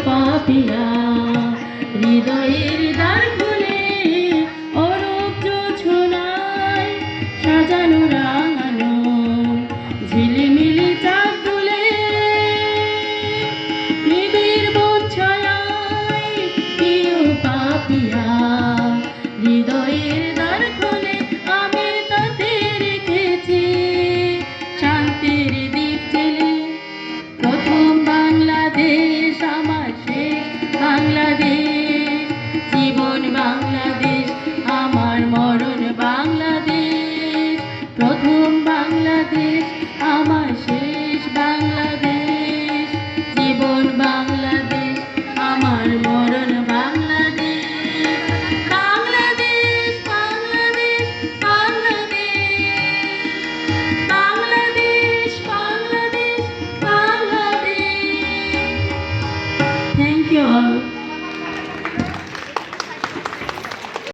পাপিয়া হৃদয়ের দ্বার খুলে অরূপ জোছনায় সাজানো রাঙানো ঝিলিমিলি চাঁদ দুলে নিবিড় বন ছায়ায় প্রিয় পাপিয়া হৃদয়ের দ্বার খুলে আমি তাতে রেখেছি শান্তির দ্বীপ জেলে প্রথম বাংলাদেশ আমার বাংলাদেশ জীবন বাংলাদেশ আমার মরণ বাংলাদেশ প্রথম বাংলাদেশ আমার শেষ বাংলাদেশ জীবন বাংলাদেশ আমার মরণ Bangladesh Bangladesh Bangladesh Bangladesh Bangladesh Bangladesh Bangladesh. Thank you all.